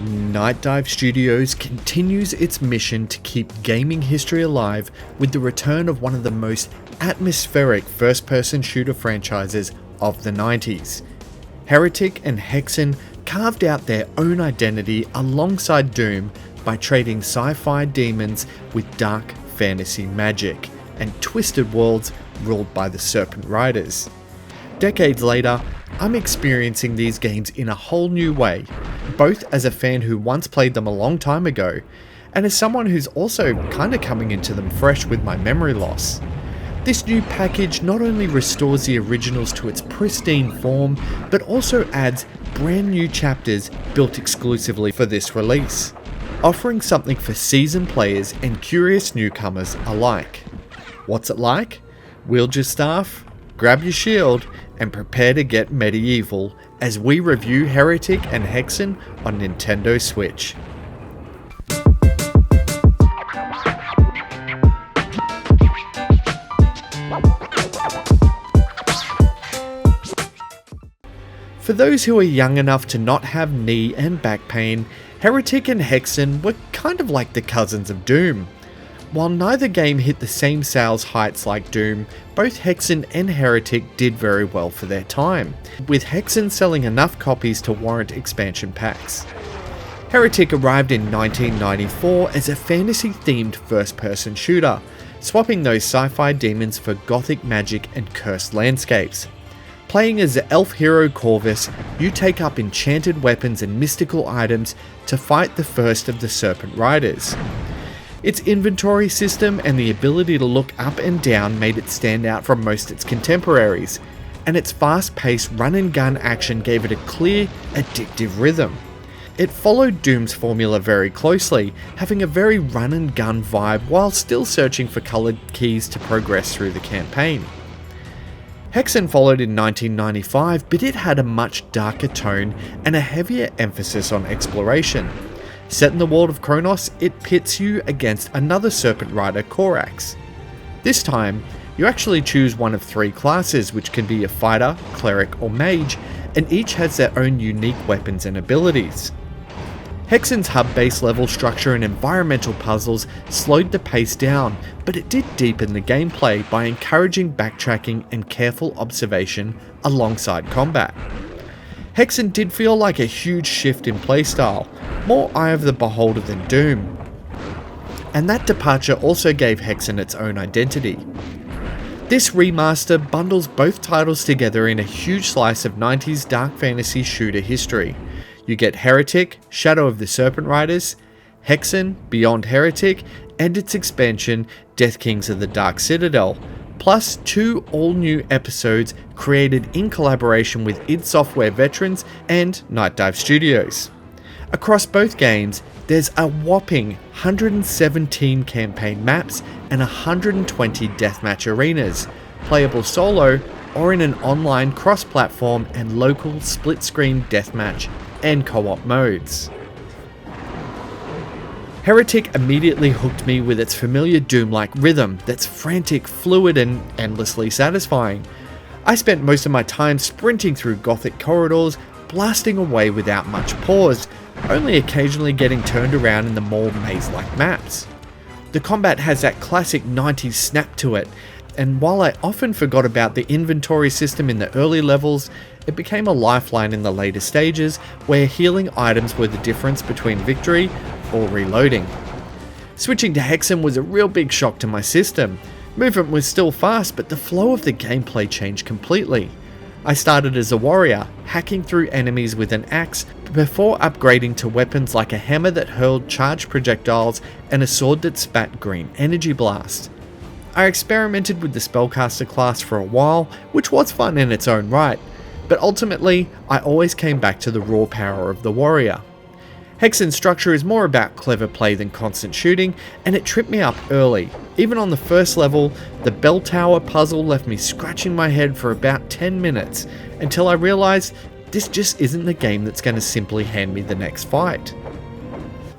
Night Dive Studios continues its mission to keep gaming history alive with the return of one of the most atmospheric first-person shooter franchises of the 90s. Heretic and Hexen carved out their own identity alongside Doom by trading sci-fi demons with dark fantasy magic and twisted worlds ruled by the Serpent Riders. Decades later, I'm experiencing these games in a whole new way, both as a fan who once played them a long time ago, and as someone who's also kinda coming into them fresh with my memory loss. This new package not only restores the originals to its pristine form, but also adds brand new chapters built exclusively for this release, offering something for seasoned players and curious newcomers alike. What's it like? Wield your staff, grab your shield, and prepare to get medieval as we review Heretic and Hexen on Nintendo Switch. For those who are young enough to not have knee and back pain, Heretic and Hexen were kind of like the cousins of Doom. While neither game hit the same sales heights like Doom, both Hexen and Heretic did very well for their time, with Hexen selling enough copies to warrant expansion packs. Heretic arrived in 1994 as a fantasy-themed first-person shooter, swapping those sci-fi demons for gothic magic and cursed landscapes. Playing as the elf hero Corvus, you take up enchanted weapons and mystical items to fight the first of the Serpent Riders. Its inventory system and the ability to look up and down made it stand out from most its contemporaries, and its fast-paced run-and-gun action gave it a clear, addictive rhythm. It followed Doom's formula very closely, having a very run-and-gun vibe while still searching for coloured keys to progress through the campaign. Hexen followed in 1995, but it had a much darker tone and a heavier emphasis on exploration. Set in the world of Kronos, it pits you against another Serpent Rider, Korax. This time, you actually choose one of three classes, which can be a fighter, cleric, or mage, and each has their own unique weapons and abilities. Hexen's hub-based level structure and environmental puzzles slowed the pace down, but it did deepen the gameplay by encouraging backtracking and careful observation alongside combat. Hexen did feel like a huge shift in playstyle, more Eye of the Beholder than Doom. And that departure also gave Hexen its own identity. This remaster bundles both titles together in a huge slice of 90s dark fantasy shooter history. You get Heretic, Shadow of the Serpent Riders, Hexen, Beyond Heretic, and its expansion, Death Kings of the Dark Citadel, plus 2 all-new episodes created in collaboration with id Software veterans and Night Dive Studios. Across both games, there's a whopping 117 campaign maps and 120 deathmatch arenas, playable solo or in an online cross-platform and local split-screen deathmatch and co-op modes. Heretic immediately hooked me with its familiar Doom-like rhythm that's frantic, fluid, and endlessly satisfying. I spent most of my time sprinting through gothic corridors, blasting away without much pause, only occasionally getting turned around in the more maze-like maps. The combat has that classic 90s snap to it, and while I often forgot about the inventory system in the early levels, it became a lifeline in the later stages, where healing items were the difference between victory or reloading. Switching to Hexen was a real big shock to my system. Movement was still fast, but the flow of the gameplay changed completely. I started as a warrior, hacking through enemies with an axe, before upgrading to weapons like a hammer that hurled charged projectiles and a sword that spat green energy blast. I experimented with the spellcaster class for a while, which was fun in its own right, but ultimately I always came back to the raw power of the warrior. Hexen's structure is more about clever play than constant shooting, and it tripped me up early. Even on the first level, the bell tower puzzle left me scratching my head for about 10 minutes, until I realised this just isn't the game that's going to simply hand me the next fight.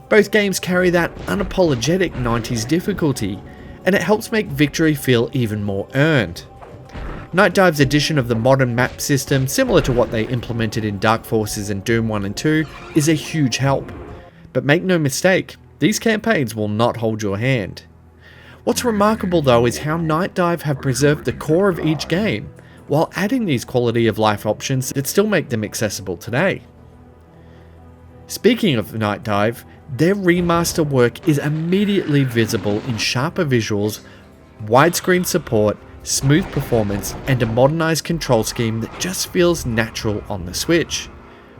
Both games carry that unapologetic 90s difficulty, and it helps make victory feel even more earned. Night Dive's addition of the modern map system, similar to what they implemented in Dark Forces and Doom 1 and 2, is a huge help. But make no mistake, these campaigns will not hold your hand. What's remarkable though is how Night Dive have preserved the core of each game, while adding these quality of life options that still make them accessible today. Speaking of Night Dive, their remaster work is immediately visible in sharper visuals, widescreen support, smooth performance, and a modernized control scheme that just feels natural on the Switch.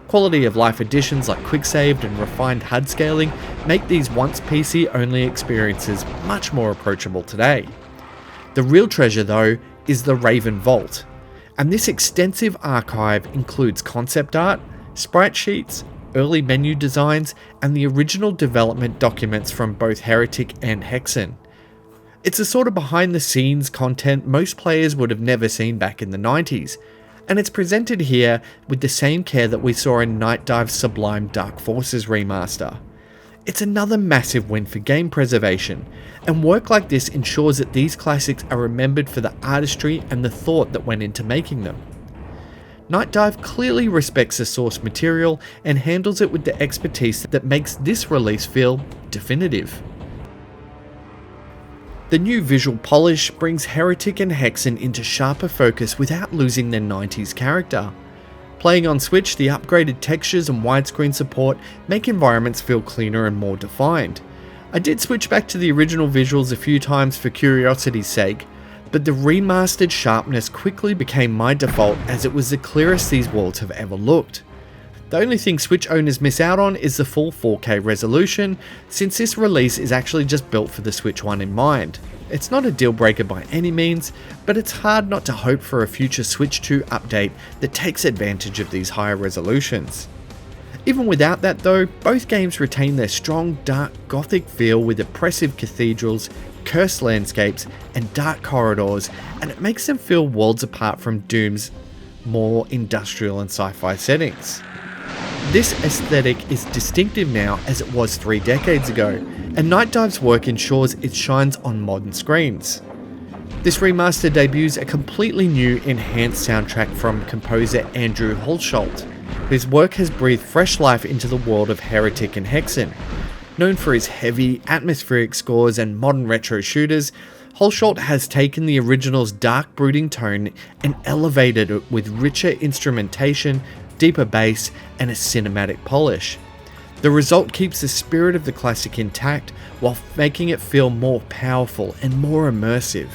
Quality of life additions like quick-saved and refined HUD scaling make these once PC-only experiences much more approachable today. The real treasure though is the Raven Vault, and this extensive archive includes concept art, sprite sheets, early menu designs, and the original development documents from both Heretic and Hexen. It's a sort of behind the scenes content most players would have never seen back in the 90s, and it's presented here with the same care that we saw in Night Dive's sublime Dark Forces remaster. It's another massive win for game preservation, and work like this ensures that these classics are remembered for the artistry and the thought that went into making them. Night Dive clearly respects the source material and handles it with the expertise that makes this release feel definitive. The new visual polish brings Heretic and Hexen into sharper focus without losing their 90s character. Playing on Switch, the upgraded textures and widescreen support make environments feel cleaner and more defined. I did switch back to the original visuals a few times for curiosity's sake, but the remastered sharpness quickly became my default as it was the clearest these worlds have ever looked. The only thing Switch owners miss out on is the full 4K resolution, since this release is actually just built for the Switch One in mind. It's not a deal breaker by any means, but it's hard not to hope for a future Switch 2 update that takes advantage of these higher resolutions. Even without that though, both games retain their strong dark gothic feel with oppressive cathedrals, cursed landscapes, and dark corridors, and it makes them feel worlds apart from Doom's more industrial and sci-fi settings. This aesthetic is distinctive now as it was 3 decades ago, and Night Dive's work ensures it shines on modern screens. This remaster debuts a completely new enhanced soundtrack from composer Andrew Hulsholt, whose work has breathed fresh life into the world of Heretic and Hexen. Known for his heavy, atmospheric scores and modern retro shooters, Hulsholt has taken the original's dark, brooding tone and elevated it with richer instrumentation, deeper bass, and a cinematic polish. The result keeps the spirit of the classic intact while making it feel more powerful and more immersive.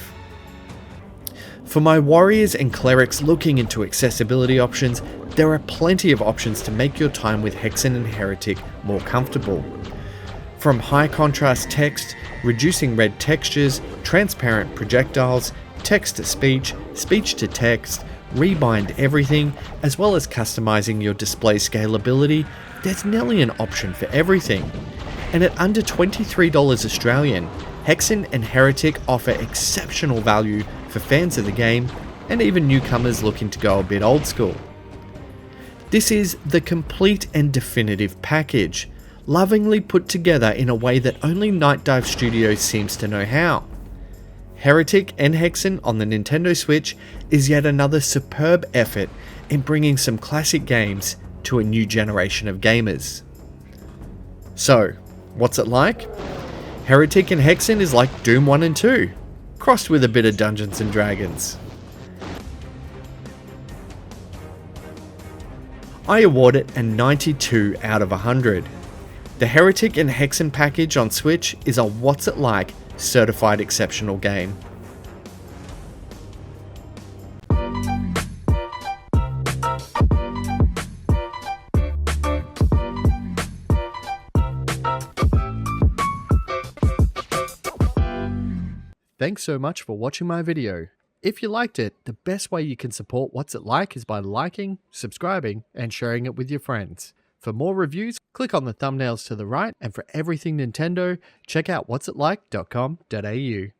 For my warriors and clerics looking into accessibility options, there are plenty of options to make your time with Hexen and Heretic more comfortable. From high contrast text, reducing red textures, transparent projectiles, text to speech to text, rebind everything, as well as customizing your display scalability, there's nearly an option for everything. And at under $23 Australian, Hexen and Heretic offer exceptional value for fans of the game and even newcomers looking to go a bit old school. This is the complete and definitive package, lovingly put together in a way that only Night Dive Studios seems to know how. Heretic and Hexen on the Nintendo Switch is yet another superb effort in bringing some classic games to a new generation of gamers. So, what's it like? Heretic and Hexen is like Doom 1 and 2, crossed with a bit of Dungeons and Dragons. I award it a 92 out of 100. The Heretic and Hexen package on Switch is a what's it like certified exceptional game. Thanks so much for watching my video. If you liked it, the best way you can support What's It Like is by liking, subscribing, and sharing it with your friends. For more reviews, click on the thumbnails to the right, and for everything Nintendo, check out what'sitlike.com.au.